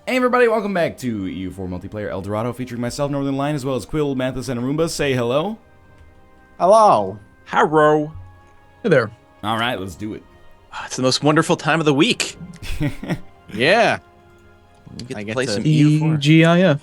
Hey everybody, welcome back to EU4 Multiplayer El Dorado, featuring myself, Northern Lion, as well as Quill, Mathis, and Arumba. Say hello. Hello. Harrow. Hey there. Alright, let's do it. It's the most wonderful time of the week. Yeah. You get I to get play to some EU4. TGIF.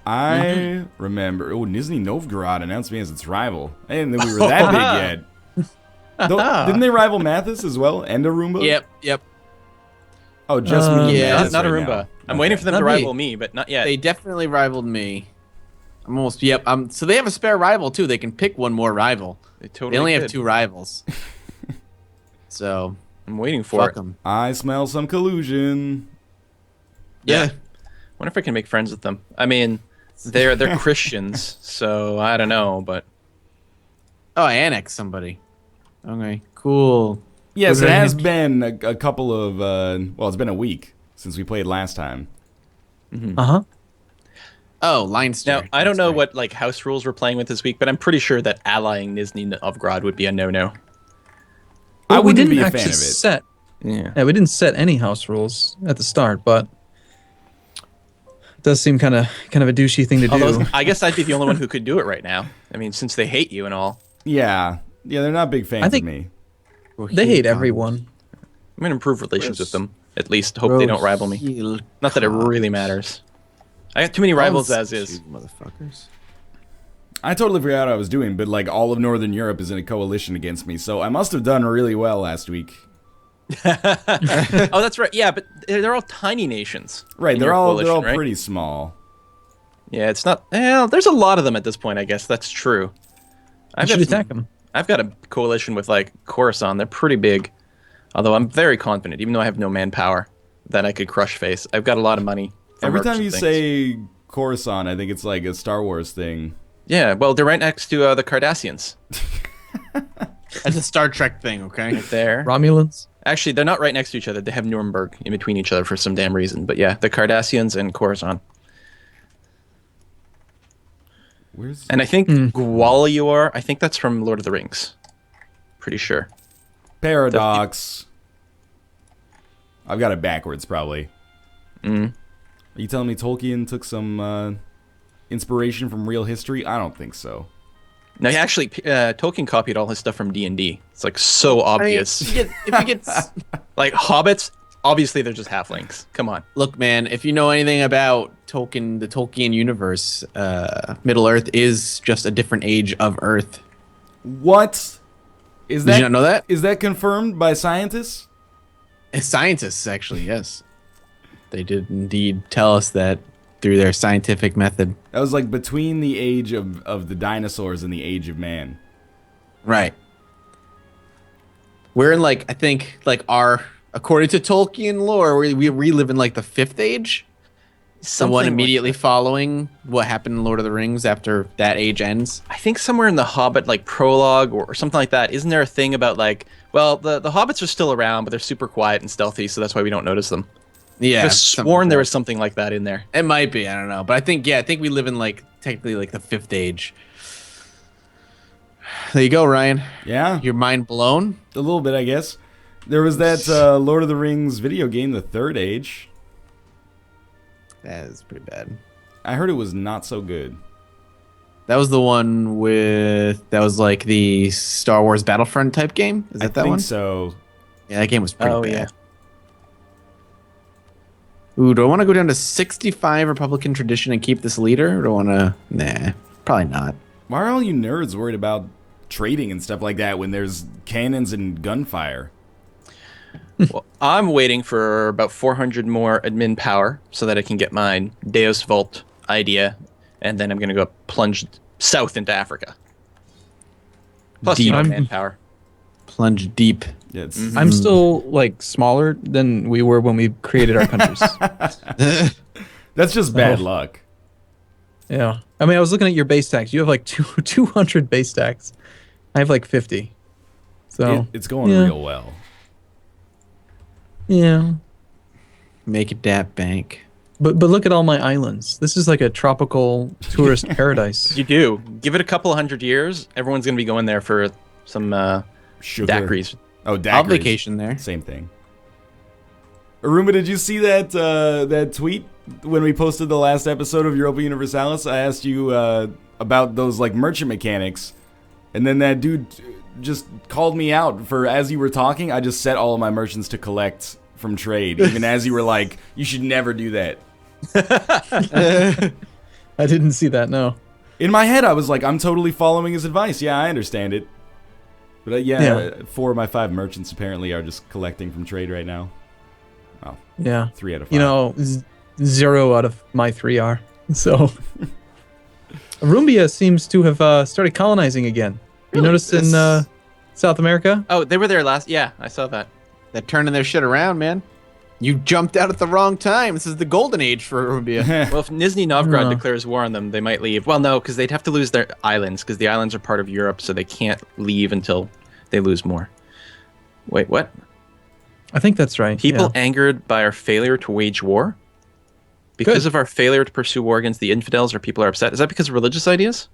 I remember, Nizhny Novgorod announced me as its rival. I didn't think we were that big yet. Didn't they rival Mathis as well? And Arumba? Yep. Oh, just me and yeah, Mathis Not right Arumba. now. I'm waiting for them Not to me. rival me, but not yet. They definitely rivaled me. I'm almost, yep. So they have a spare rival, too. They can pick one more rival. They totally They only have could. 2 rivals. So, I'm waiting for fuck it. them. I smell some collusion. Yeah. Wonder if I can make friends with them. I mean, they're Christians, so I don't know, but Oh, I annexed somebody. Okay, cool. Yes, Okay. it has been a couple of, well, it's been a week since we played last time. Uh-huh. Oh, Leinster. now I don't That's know right. what like house rules we're playing with this week, but I'm pretty sure that allying Nizhny Novgorod would be a no-no. I we wouldn't didn't be a actually fan of it. set. Yeah. Yeah, we didn't set any house rules at the start, but it does seem kind of a douchey thing to do. Although I guess I'd be the only one who could do it right now. I mean, since they hate you and all. Yeah, they're not big fans think- of me. They hate everyone. I'm gonna improve relations with them. At least hope they don't rival me. Rohil Not that it really matters. I got too many rivals as is. You motherfuckers. I totally forgot what I was doing, but like all of Northern Europe is in a coalition against me, so I must have done really well last week. Oh, that's right. Yeah, but they're all tiny nations. Right, in they're your all coalition, right? pretty small. Yeah, it's not. Well, there's a lot of them at this point. I guess that's true. I should attack them. I've got a coalition with like Coruscant. They're pretty big. Although I'm very confident, even though I have no manpower, that I could crush face. I've got a lot of money. For Every mercs time and you things. say Coruscant, I think it's like a Star Wars thing. Yeah, well, they're right next to the Cardassians. That's a Star Trek thing, okay? Right there. Romulans. Actually, they're not right next to each other. They have Nuremberg in between each other for some damn reason. But yeah, the Cardassians and Coruscant. Where's And I think Gwalior, I think that's from Lord of the Rings. Pretty sure. Paradox? I've got it backwards, probably. Mm. Are you telling me Tolkien took some inspiration from real history? I don't think so. No, he actually, Tolkien copied all his stuff from D&D. It's like so obvious. If you get Like hobbits, obviously they're just halflings. Come on. Look, man, if you know anything about Tolkien, the Tolkien universe, Middle Earth is just a different age of Earth. What? Is Did you not know that? Is that confirmed by scientists? Scientists, actually, yes. They did indeed tell us that through their scientific method. That was like between the age of the dinosaurs and the age of man. Right. We're in, like, I think, like, according to Tolkien lore, we live in, like, the 5th age. The one Something immediately like following what happened in Lord of the Rings after that age ends. I think somewhere in the Hobbit, like prologue or something like that, isn't there a thing about like, well, the hobbits are still around, but they're super quiet and stealthy, so that's why we don't notice them. Yeah. I've sworn there was something like that in there. It might be, I don't know. But I think we live in, like, technically, like, the 5th age. There you go, Ryan. Yeah, Your mind blown? a little bit, I guess. There was that Lord of the Rings video game, The Third Age. That is pretty bad. I heard it was not so good. That was the one that was like the Star Wars Battlefront type game? Is that I that think one? so. Yeah, that game was pretty Oh, bad. Ooh, do I want to go down to 65 Republican tradition and keep this leader? Or do I want to... Nah, probably not. Why are all you nerds worried about trading and stuff like that when there's cannons and gunfire? Well, I'm waiting for about 400 more admin power so that I can get my Deus Vault idea, and then I'm going to go plunge south into Africa. Plus, you know, Deep. manpower. Plunge deep. Yeah, it's, I'm still like smaller than we were when we created our countries. that's just bad Oh. luck. Yeah. I mean, I was looking at your base stacks. You have like 200 base stacks. I have like 50. So It's going yeah. real well. Yeah. Make it that bank. But look at all my islands. This is like a tropical tourist paradise. You do. Give it a couple of 100 years, everyone's going to be going there for some Sugar. daiquiris. Oh, daiquiris. I'll vacation there. Same thing. Aruma, did you see that that tweet when we posted the last episode of Europa Universalis, I asked you about those like merchant mechanics, and then that dude just called me out for, as you were talking, I just set all of my merchants to collect from trade, even as you were like, you should never do that. I didn't see that, no. In my head, I was like, I'm totally following his advice. Yeah, I understand it. But yeah, 4 of my 5 merchants apparently are just collecting from trade right now. Well, Yeah. 3 out of 5. You know, 0 out of my 3 are. So, Arumbia seems to have started colonizing again. You Really? noticed in South America? Oh, they were there last. Yeah, I saw that. They're turning their shit around, man. You jumped out at the wrong time. This is the golden age for Arabia. Well, if Nizhny Novgorod No. declares war on them, they might leave. Well, no, because they'd have to lose their islands, because the islands are part of Europe, so they can't leave until they lose more. Wait, what? I think that's right. People yeah. angered by our failure to wage war? Because of our failure to pursue war against the infidels, or people are upset? Is that because of religious ideas?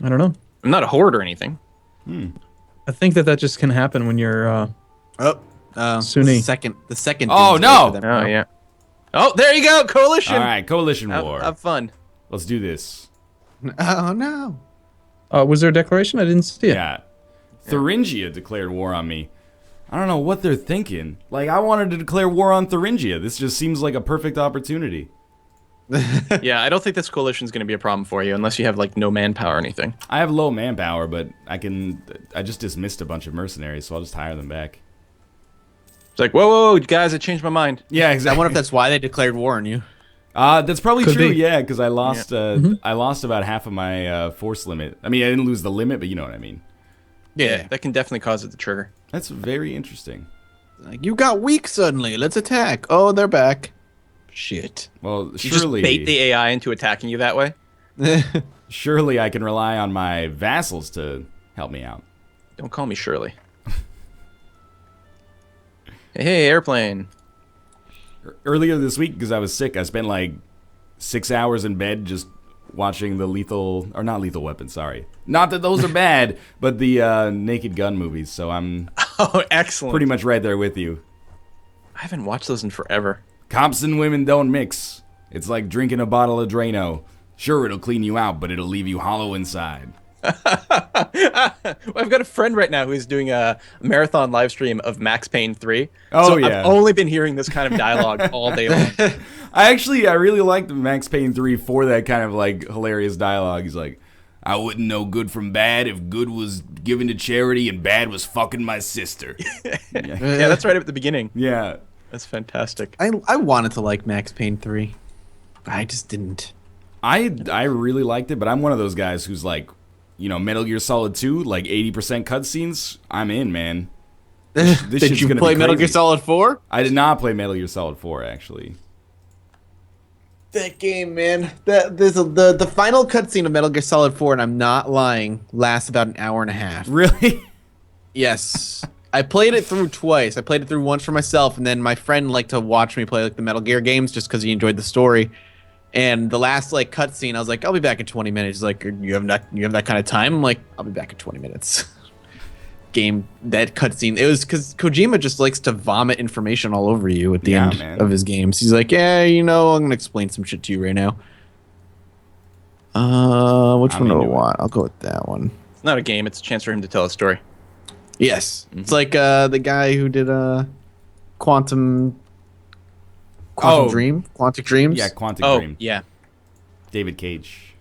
I don't know. I'm not a horde or anything. I think that just can happen when you're Sunni. The second. Oh, doomsday no! for them. Oh, yeah. Oh, there you go, coalition! All right, coalition war. Have fun. Let's do this. Oh no. Was there a declaration? I didn't see it. Yeah. Thuringia declared war on me. I don't know what they're thinking. Like, I wanted to declare war on Thuringia. This just seems like a perfect opportunity. Yeah, I don't think this coalition's going to be a problem for you, unless you have, like, no manpower or anything. I have low manpower, but I just dismissed a bunch of mercenaries, so I'll just hire them back. It's like, whoa, guys, I changed my mind. Yeah, I exactly. wonder if that's why they declared war on you. That's probably Could true, be. yeah, because I lost I lost about half of my force limit. I mean, I didn't lose the limit, but you know what I mean. Yeah, that can definitely cause it to trigger. That's very interesting. Like, you got weak suddenly. Let's attack. Oh, they're back. Shit. Well, You surely, just bait the AI into attacking you that way? surely I can rely on my vassals to help me out. Don't call me Shirley. Hey, airplane. Earlier this week, because I was sick, I spent like 6 hours in bed just watching the not Lethal Weapon, sorry. Not that those are bad, but the Naked Gun movies, so I'm Oh, excellent. pretty much right there with you. I haven't watched those in forever. Cops and women don't mix. It's like drinking a bottle of Drano. Sure, it'll clean you out, but it'll leave you hollow inside. I've got a friend right now who's doing a marathon live stream of Max Payne 3. Oh, so yeah. I've only been hearing this kind of dialogue all day long. I really liked Max Payne 3 for that kind of like hilarious dialogue. He's like, I wouldn't know good from bad if good was given to charity and bad was fucking my sister. Yeah, that's right at the beginning. Yeah. That's fantastic. I wanted to like Max Payne 3. But I just didn't. I really liked it, but I'm one of those guys who's like, you know, Metal Gear Solid 2, like 80% cutscenes. I'm in, man. This Did shit's you gonna play be Metal Gear crazy. Solid 4? I did not play Metal Gear Solid 4, actually. That game, man. The final cutscene of Metal Gear Solid 4, and I'm not lying, lasts about an hour and a half. Really? Yes. I played it through twice. I played it through once for myself, and then my friend liked to watch me play like the Metal Gear games just because he enjoyed the story. And the last like cutscene, I was like, I'll be back in 20 minutes. He's like, you have that kind of time? I'm like, I'll be back in 20 minutes. That cutscene, it was because Kojima just likes to vomit information all over you at the Yeah, end man. of his games. He's like, yeah, you know, I'm gonna explain some shit to you right now. Which I'm one do I into it. want? I'll go with that one. It's not a game, it's a chance for him to tell a story. Yes, it's like the guy who did Quantum Oh. Dream, Quantic Dreams. Yeah, Quantic Oh, Dream. yeah. David Cage.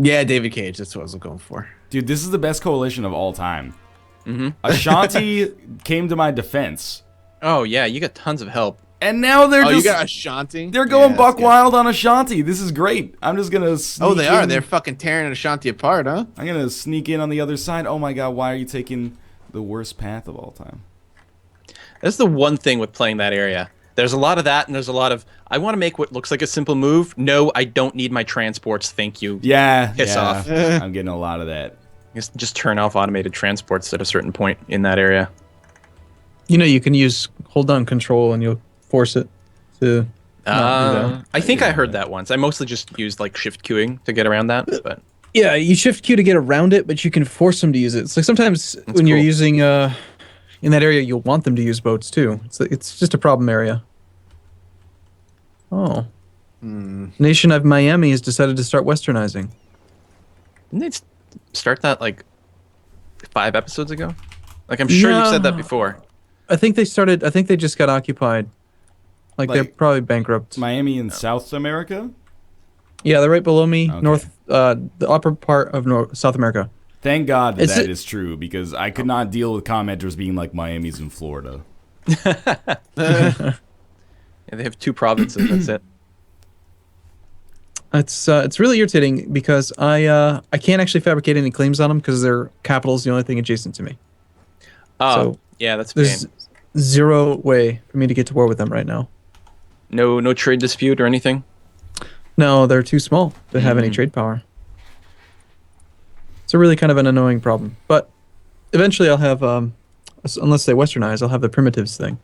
Yeah, David Cage. That's what I was going for. Dude, this is the best coalition of all time. Mm-hmm. Ashanti came to my defense. Oh, yeah, you got tons of help. And now they're Oh, you just got Ashanti. they're going Yeah, buck that's good. wild on Ashanti. This is great. I'm just gonna sneak Oh, they are. in. They're fucking tearing Ashanti apart, huh? I'm gonna sneak in on the other side. Oh my god, why are you taking the worst path of all time? That's the one thing with playing that area. There's a lot of that, and there's a lot of, I want to make what looks like a simple move. No, I don't need my transports, thank you. Yeah, Piss yeah. off. I'm getting a lot of that. Just turn off automated transports at a certain point in that area. You know, you can hold down control and you'll force it to not do that. I think I heard that once. I mostly just used like shift queuing to get around that, but Yeah, you shift Q to get around it, but you can force them to use it. It's like sometimes when you're cool. using in that area, you'll want them to use boats too. It's just a problem area. Oh. Nation of Miami has decided to start westernizing. Didn't they start that like 5 episodes ago? Like I'm sure you've said that before. I think they just got occupied. Like they're Like, probably bankrupt. Miami in South America? Yeah, they're right below me. Okay. The upper part of South America. Thank God that is true, because I could not deal with commenters being like Miami's in Florida. Yeah, they have 2 provinces. That's it. It's really irritating because I can't actually fabricate any claims on them because their capital is the only thing adjacent to me. Oh, So yeah, that's a pain. There's zero way for me to get to war with them right now. No trade dispute or anything? No, they're too small to have any trade power. It's a really kind of an annoying problem. But eventually I'll have, unless they westernize, I'll have the primitives thing.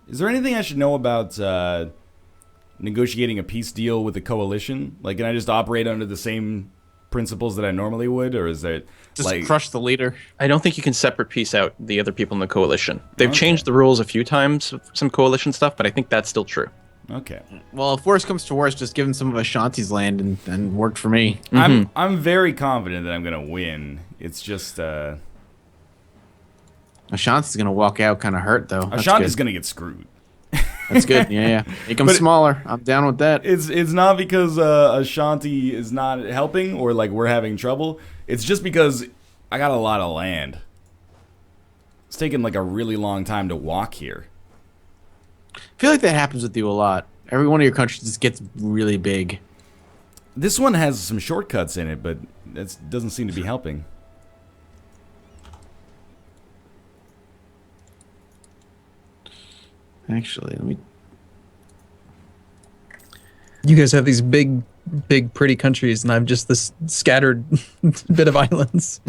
Is there anything I should know about negotiating a peace deal with the coalition? Like, can I just operate under the same principles that I normally would, or is that Just like crush the leader. I don't think you can separate piece out the other people in the coalition. They've changed the rules a few times of some coalition stuff, but I think that's still true. Okay. Well, if worse comes to worse, just give him some of Ashanti's land and worked for me. I'm very confident that I'm gonna win. It's just Ashanti's gonna walk out kind of hurt though. That's Ashanti's good. gonna get screwed. That's good. Yeah. Make them smaller. I'm down with that. It's not because Ashanti is not helping or like we're having trouble. It's just because I got a lot of land. It's taken like a really long time to walk here. I feel like that happens with you a lot. Every one of your countries just gets really big. This one has some shortcuts in it, but it doesn't seem to be helping. Actually, let me. You guys have these big, pretty countries, and I'm just this scattered bit of islands.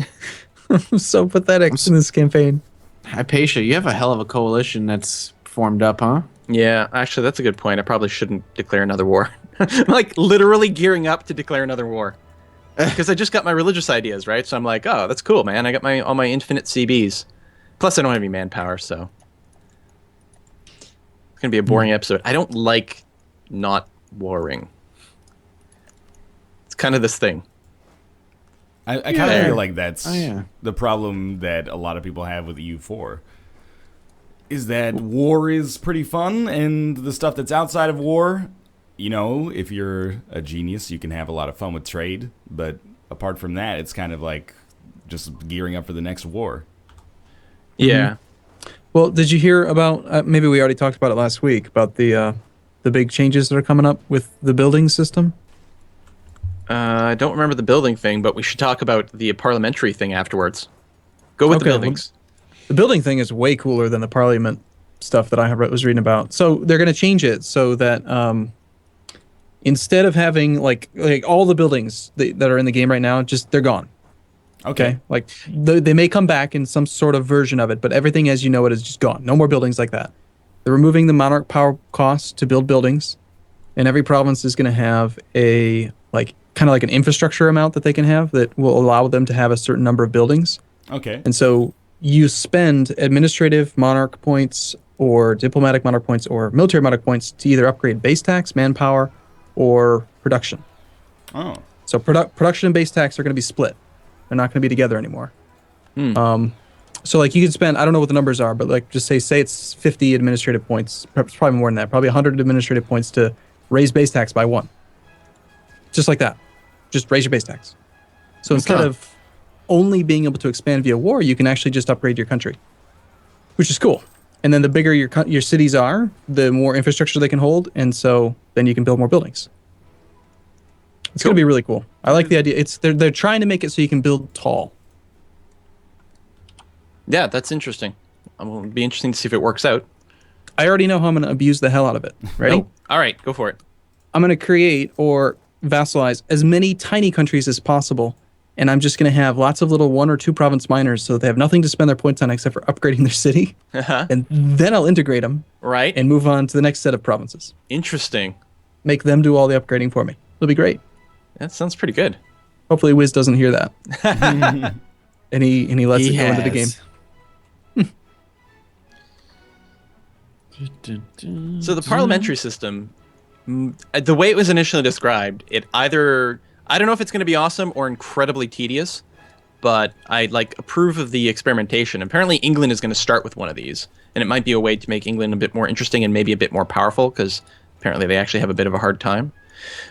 I'm so pathetic in this campaign. Hypatia, you have a hell of a coalition that's formed up, huh? Yeah, actually, that's a good point. I probably shouldn't declare another war. I'm like literally gearing up to declare another war. Because I just got my religious ideas, right? So I'm like, oh, that's cool, man. I got all my infinite CBs. Plus, I don't have any manpower, so it's gonna be a boring episode. I don't like not warring. It's kind of this thing. I kind of feel like that's yeah. the problem that a lot of people have with EU4. Is that war is pretty fun, and the stuff that's outside of war, you know, if you're a genius, you can have a lot of fun with trade. But apart from that, it's kind of like just gearing up for the next war. Yeah. Well, did you hear about? Maybe we already talked about it last week about the big changes that are coming up with the building system. I don't remember the building thing, but we should talk about the parliamentary thing afterwards. Go with the buildings. The building thing is way cooler than the parliament stuff that I was reading about. So they're going to change it so that instead of having like all the buildings that are in the game right now, just they're gone. Okay. Like they may come back in some sort of version of it, but everything as you know it is just gone. No more buildings like that. They're removing the monarch power cost to build buildings, and every province is going to have a kind of like an infrastructure amount that they can have that will allow them to have a certain number of buildings. Okay. And so you spend administrative monarch points or diplomatic monarch points or military monarch points to either upgrade base tax, manpower, or production. Oh. So production and base tax are going to be split. They're not going to be together anymore. So like you could spend, I don't know what the numbers are, but like just say it's 50 administrative points, perhaps probably more than that, probably 100 administrative points to raise base tax by 1. Just like that. Just raise your base tax. So instead of only being able to expand via war, you can actually just upgrade your country, which is cool. And then the bigger your cities are, the more infrastructure they can hold, and so then you can build more buildings. It's going to be really cool. I like the idea. They're trying to make it so you can build tall. Yeah, that's interesting. It'll be interesting to see if it works out. I already know how I'm going to abuse the hell out of it. Ready? Oh, all right, go for it. I'm going to create or vassalize as many tiny countries as possible, and I'm just going to have lots of little 1 or 2 province miners so they have nothing to spend their points on except for upgrading their city. And then I'll integrate them Right. and move on to the next set of provinces. Interesting. Make them do all the upgrading for me. It'll be great. That sounds pretty good. Hopefully Wiz doesn't hear that. and he lets it go into the game. So the parliamentary system, the way it was initially described, it either I don't know if it's going to be awesome or incredibly tedious, but I approve of the experimentation. Apparently, England is going to start with one of these, and it might be a way to make England a bit more interesting and maybe a bit more powerful because apparently they actually have a bit of a hard time.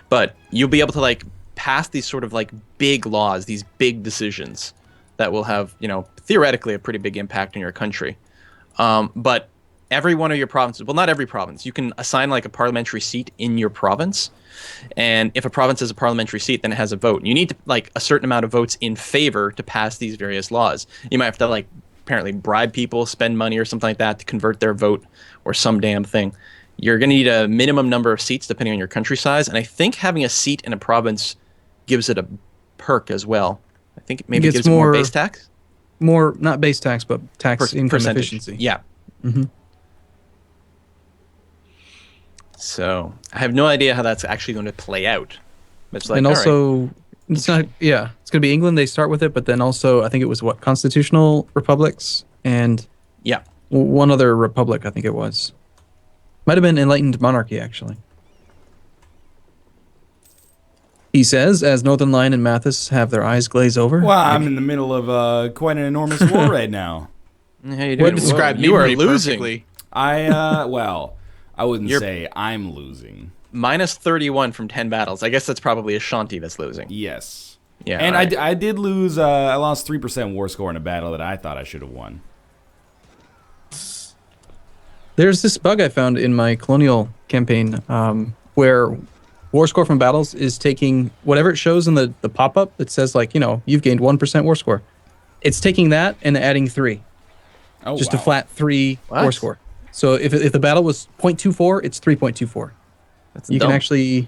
But you'll be able to pass these sort of big laws, these big decisions that will have theoretically a pretty big impact on your country. But every one of your provinces, well, not every province, you can assign a parliamentary seat in your province. And if a province has a parliamentary seat, then it has a vote. You need a certain amount of votes in favor to pass these various laws. You might have to apparently bribe people, spend money or something like that to convert their vote or some damn thing. You're going to need a minimum number of seats depending on your country size. And I think having a seat in a province gives it a perk as well. I think it maybe gives it more base tax. More, not base tax, but tax income percentage. efficiency. Yeah. Mm-hmm. So I have no idea how that's actually going to play out. It's And also, it's not. Yeah, it's going to be England. They start with it, but then also, I think it was constitutional republics and yeah, one other republic. I think it was. Might have been enlightened monarchy actually. He says, as Northern Lion and Mathis have their eyes glaze over. Well, I'm in the middle of quite an enormous war right now. How you doing? What described you are me losing. perfectly. I wouldn't say I'm losing. Minus 31 from 10 battles. I guess that's probably Ashanti that's losing. Yes. Yeah. And right. I did lose. I lost 3% war score in a battle that I thought I should have won. There's this bug I found in my colonial campaign where war score from battles is taking whatever it shows in the pop-up that says you've gained 1% war score. It's taking that and adding 3. Oh, Just wow. a flat 3 What? war score. So if the battle was 0.24, it's 3.24. That's You dumb. can actually,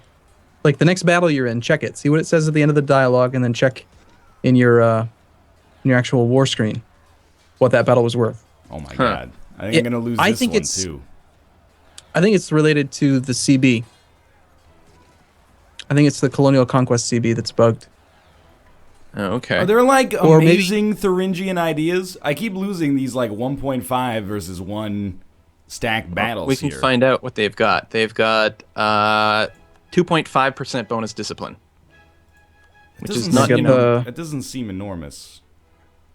the next battle you're in, check it. See what it says at the end of the dialogue, and then check in your actual war screen what that battle was worth. Oh my god! I think I'm gonna lose I this think one it's- too. I think it's related to the CB. I think it's the Colonial Conquest CB that's bugged. Oh, okay. Are there Or maybe- amazing Thuringian ideas? I keep losing these 1.5 versus 1 stack battles. We can here. find out what they've got. They've got 2.5% bonus discipline, which is Doesn't not, seem- you know, It doesn't seem enormous.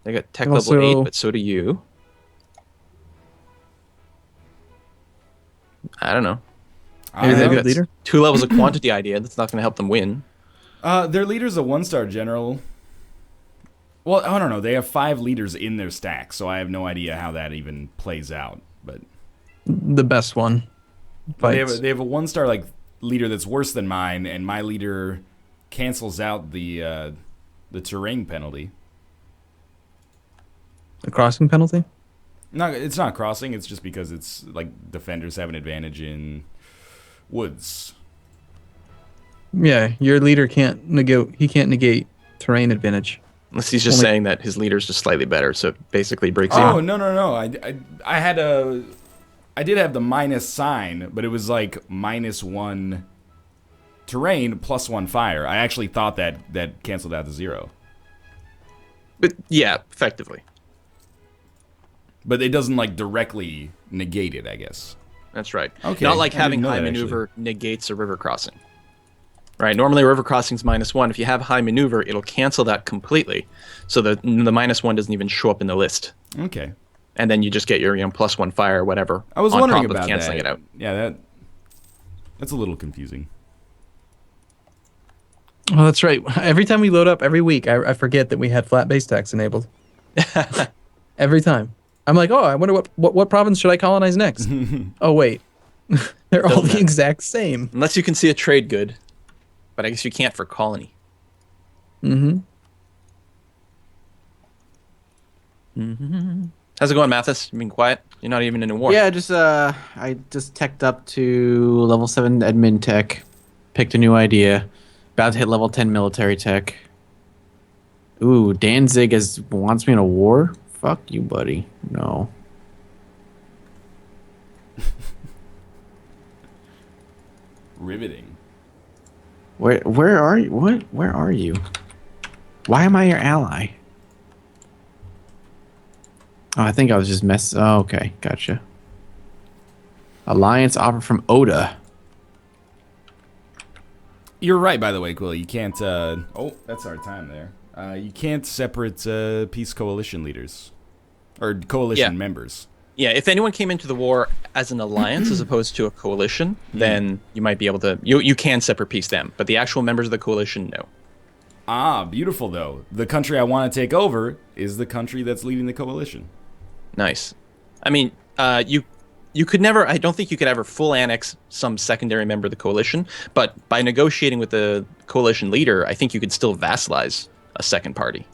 they got tech Also- level 8, but so do you. I don't know. Maybe they're a Uh, good leader. 2 levels of quantity idea. That's not going to help them win. Their leader's a 1-star general. Well, I don't know. They have 5 leaders in their stack, so I have no idea how that even plays out. But The best one. they Fights. have a 1-star leader that's worse than mine, and my leader cancels out the terrain penalty. The crossing penalty? It's not crossing. It's just because it's defenders have an advantage in woods. Yeah, your leader can't negate terrain advantage. Unless he's just Only- saying that his leader's just slightly better, so it basically breaks Oh even. no! I did have the minus sign, but it was -1 terrain plus 1 fire. I actually thought that canceled out to 0, But yeah, effectively. but it doesn't directly negate it, I guess. That's right. Okay, Not like I didn't having know high that, maneuver negates a river crossing. Right. Normally, a river crossing's -1. If you have high maneuver, it'll cancel that completely. So the -1 doesn't even show up in the list. Okay, And then you just get your +1 fire or whatever. I was on wondering top of about canceling that. it out. Yeah, that's a little confusing. Oh, that's right. Every time we load up, every week, I forget that we had flat base tax enabled. Every time. I'm like, oh, I wonder what province should I colonize next? Oh, wait. They're all Doesn't the matter. exact same. Unless you can see a trade good, but I guess you can't for colony. Mm-hmm. How's it going, Mathis? You being quiet? You're not even in a war. Yeah, I just teched up to level 7 admin tech, picked a new idea, about to hit level 10 military tech. Ooh, Danzig wants me in a war? Fuck you, buddy. No. Riveting. Where are you? Where are you? Why am I your ally? Oh, I think I was just Oh, okay, gotcha. Alliance offer from Oda. You're right, by the way, Quill. You can't. Oh, that's our time there. You can't separate peace coalition leaders or coalition members. Yeah, if anyone came into the war as an alliance as opposed to a coalition, then you might be able to. You can separate peace them, but the actual members of the coalition, no. Ah, beautiful though. The country I want to take over is the country that's leading the coalition. Nice. I mean, you could never. I don't think you could ever full annex some secondary member of the coalition, but by negotiating with the coalition leader, I think you could still vassalize a second party.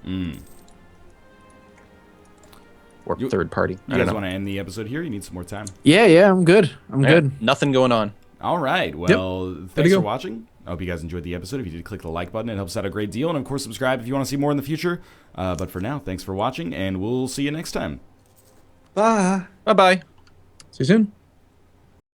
Or third party. You guys want to end the episode here? You need some more time. Yeah, I'm good. I'm good. Nothing going on. All right. Well, thanks for watching. I hope you guys enjoyed the episode. If you did, click the like button. It helps out a great deal. And, of course, subscribe if you want to see more in the future. But for now, thanks for watching, and we'll see you next time. Bye. Bye-bye. See you soon.